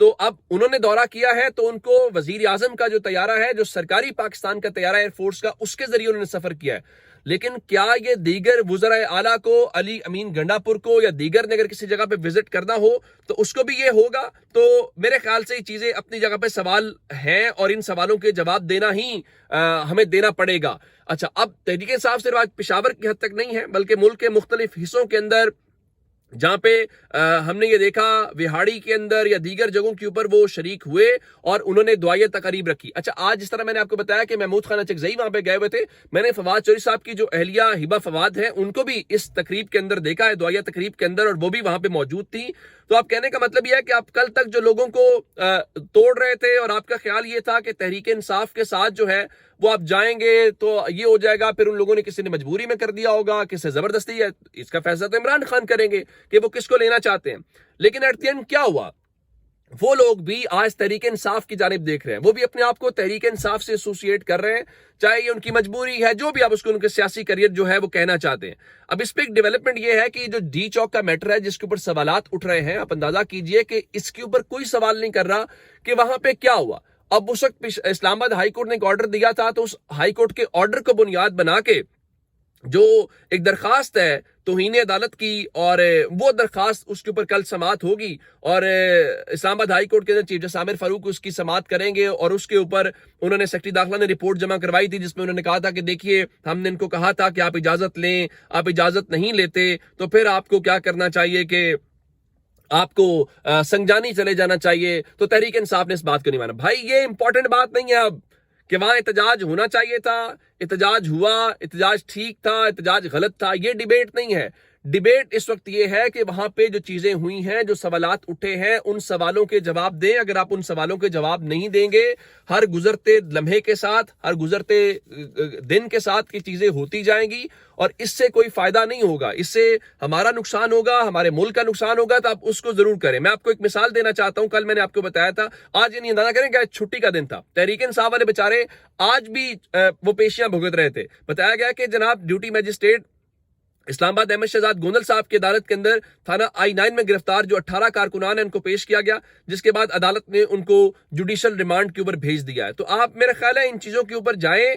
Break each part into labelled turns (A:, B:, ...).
A: تو اب انہوں نے دورہ کیا ہے تو ان کو وزیر اعظم کا جو طیارہ ہے، جو سرکاری پاکستان کا طیارہ ایئر فورس کا، اس کے ذریعے انہوں نے سفر کیا ہے۔ لیکن کیا یہ دیگر وزرائے اعلیٰ کو، علی امین گنڈا پور کو یا دیگر نے اگر کسی جگہ پہ وزٹ کرنا ہو تو اس کو بھی یہ ہوگا؟ تو میرے خیال سے یہ چیزیں اپنی جگہ پہ سوال ہیں اور ان سوالوں کے جواب دینا ہی ہمیں دینا پڑے گا۔ اچھا، اب تحریک انصاف صرف آج پشاور کی حد تک نہیں ہے، بلکہ ملک کے مختلف حصوں کے اندر جہاں پہ ہم نے یہ دیکھا وہاڑی کے اندر یا دیگر جگہوں کے اوپر وہ شریک ہوئے اور انہوں نے دعائیہ تقریب رکھی۔ اچھا، آج جس طرح میں نے آپ کو بتایا کہ محمود خانہ چکزئی وہاں پہ گئے ہوئے تھے، میں نے فواد چوہدری صاحب کی جو اہلیہ ہبہ فواد ہیں ان کو بھی اس تقریب کے اندر دیکھا ہے، دعائیہ تقریب کے اندر، اور وہ بھی وہاں پہ موجود تھی۔ تو آپ کہنے کا مطلب یہ ہے کہ آپ کل تک جو لوگوں کو توڑ رہے تھے اور آپ کا خیال یہ تھا کہ تحریک انصاف کے ساتھ جو ہے وہ آپ جائیں گے تو یہ ہو جائے گا، پھر ان لوگوں نے کسی نے مجبوری میں کر دیا ہوگا، کسی زبردستی ہے، اس کا فیصلہ تو عمران خان کریں گے کہ وہ کس کو لینا چاہتے ہیں۔ لیکن ایٹ دی اینڈ کیا ہوا؟ وہ لوگ بھی آج تحریک انصاف کی جانب دیکھ رہے ہیں، وہ بھی اپنے آپ کو تحریک انصاف سے ایسوسیٹ کر رہے ہیں، چاہے یہ ان کی مجبوری ہے، جو بھی آپ اس کو ان کے سیاسی کریئر جو ہے وہ کہنا چاہتے ہیں۔ اب اس پہ ایک ڈیولپمنٹ یہ ہے کہ جو ڈی چوک کا میٹر ہے جس کے اوپر سوالات اٹھ رہے ہیں، آپ اندازہ کیجئے کہ اس کے اوپر کوئی سوال نہیں کر رہا کہ وہاں پہ کیا ہوا۔ اب اس وقت اسلام آباد ہائی کورٹ نے ایک آرڈر دیا تھا، تو اس ہائی کورٹ کے آرڈر کو بنیاد بنا کے جو ایک درخواست ہے توہین عدالت کی، اور وہ درخواست اس کے اوپر کل سماعت ہوگی، اور اسلام آباد ہائی کورٹ کے اندر چیف جسٹس عامر فاروق اس کی سماعت کریں گے، اور اس کے اوپر انہوں نے سیکرٹری داخلہ نے رپورٹ جمع کروائی تھی جس میں انہوں نے کہا تھا کہ دیکھیے ہم نے ان کو کہا تھا کہ آپ اجازت لیں، آپ اجازت نہیں لیتے تو پھر آپ کو کیا کرنا چاہیے کہ آپ کو سنجانی چلے جانا چاہیے۔ تو تحریک انصاف نے اس بات کو نہیں مانا۔ بھائی یہ امپورٹنٹ بات نہیں ہے اب کہ وہاں احتجاج ہونا چاہیے تھا، احتجاج ہوا، احتجاج ٹھیک تھا، احتجاج غلط تھا، یہ ڈیبیٹ نہیں ہے۔ ڈیبیٹ اس وقت یہ ہے کہ وہاں پہ جو چیزیں ہوئی ہیں، جو سوالات اٹھے ہیں، ان سوالوں کے جواب دیں۔ اگر آپ ان سوالوں کے جواب نہیں دیں گے، ہر گزرتے لمحے کے ساتھ، ہر گزرتے دن کے ساتھ کی چیزیں ہوتی جائیں گی اور اس سے کوئی فائدہ نہیں ہوگا، اس سے ہمارا نقصان ہوگا، ہمارے ملک کا نقصان ہوگا۔ تو آپ اس کو ضرور کریں۔ میں آپ کو ایک مثال دینا چاہتا ہوں، کل میں نے آپ کو بتایا تھا، آج یہ نہیں اندازہ کریں کہ چھٹی کا دن تھا، تحریک انصاف والے بیچارے آج بھی وہ پیشیاں بھگت رہے تھے۔ بتایا گیا کہ جناب ڈیوٹی میجسٹریٹ اسلام آباد احمد شہزاد گوندل صاحب کی عدالت کے اندر تھانہ I-9 میں گرفتار جو 18 کارکنان ہیں ان کو پیش کیا گیا، جس کے بعد عدالت نے ان کو جوڈیشل ریمانڈ کے اوپر بھیج دیا ہے۔ تو آپ میرا خیال ہے ان چیزوں کے اوپر جائیں،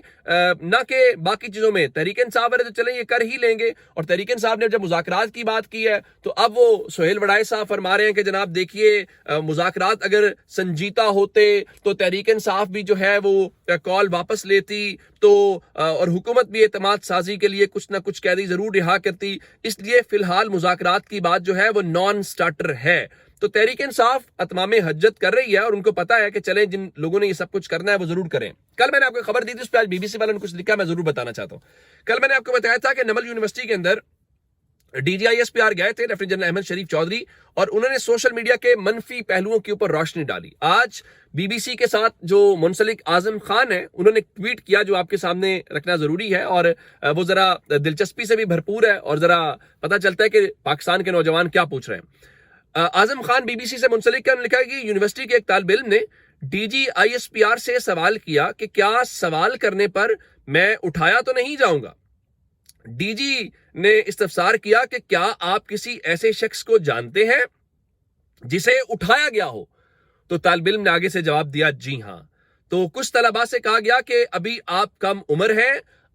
A: نہ کہ باقی چیزوں میں۔ تحریک انصاف والے تو چلیں یہ کر ہی لیں گے، اور تحریک انصاف نے جب مذاکرات کی بات کی ہے تو اب وہ سہیل وڑائے صاحب فرما رہے ہیں کہ جناب دیکھیے مذاکرات اگر سنجیدہ ہوتے تو تحریک انصاف بھی جو ہے وہ کال واپس لیتی تو اور حکومت بھی اعتماد سازی کے لیے کچھ نہ کچھ قیدی ضرور رہا کرتی۔ اس لیے فی الحال مذاکرات کی بات جو ہے وہ نان سٹارٹر ہے۔ تو تحریک انصاف اتمام حجت کر رہی ہے اور ان کو پتا ہے کہ چلیں جن لوگوں نے یہ سب کچھ کرنا ہے وہ ضرور کریں۔ کل میں نے آپ کو خبر دی تھی، اس پہ آج BBC والوں نے کچھ لکھا، میں ضرور بتانا چاہتا ہوں۔ کل میں نے آپ کو بتایا تھا کہ نمل یونیورسٹی کے اندر DGISPR گئے تھے لیفٹیننٹ جنرل احمد شریف چودھری، اور انہوں نے سوشل میڈیا کے منفی پہلوؤں کے اوپر روشنی ڈالی۔ آج BBC کے ساتھ جو منسلک اعظم خان ہیں انہوں نے ٹویٹ کیا جو آپ کے سامنے رکھنا ضروری ہے، اور وہ ذرا دلچسپی سے بھی بھرپور ہے اور ذرا پتہ چلتا ہے کہ پاکستان کے نوجوان کیا پوچھ رہے ہیں۔ اعظم خان BBC سے منسلک کیا لکھا کہ یونیورسٹی کے ایک طالب علم نے DGISPR سے سوال کیا کہ کیا سوال کرنے پر میں اٹھایا تو نہیں جاؤں گا۔ DG نے استفسار کیا کہ کیا آپ کسی ایسے شخص کو جانتے ہیں جسے اٹھایا گیا ہو؟ تو طالب علم نے آگے سے جواب دیا جی ہاں۔ تو کچھ طلباء سے کہا گیا کہ ابھی آپ کم عمر ہیں،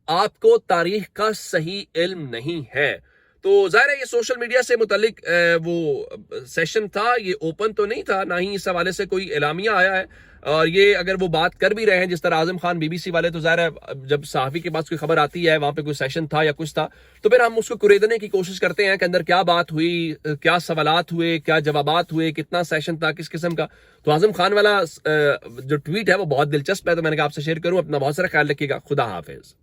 A: آپ کو تاریخ کا صحیح علم نہیں ہے۔ تو ظاہر ہے یہ سوشل میڈیا سے متعلق وہ سیشن تھا، یہ اوپن تو نہیں تھا، نہ ہی اس حوالے سے کوئی اعلامیہ آیا ہے، اور یہ اگر وہ بات کر بھی رہے ہیں جس طرح اعظم خان BBC والے، تو ظاہر ہے جب صحافی کے پاس کوئی خبر آتی ہے وہاں پہ کوئی سیشن تھا یا کچھ تھا تو پھر ہم اس کو کریدنے کی کوشش کرتے ہیں کہ اندر کیا بات ہوئی، کیا سوالات ہوئے، کیا جوابات ہوئے، کتنا سیشن تھا، کس قسم کا۔ تو اعظم خان والا جو ٹویٹ ہے وہ بہت دلچسپ ہے، تو میں نے کہا آپ سے شیئر کروں۔ اپنا بہت سارا خیال رکھیے گا۔ خدا حافظ۔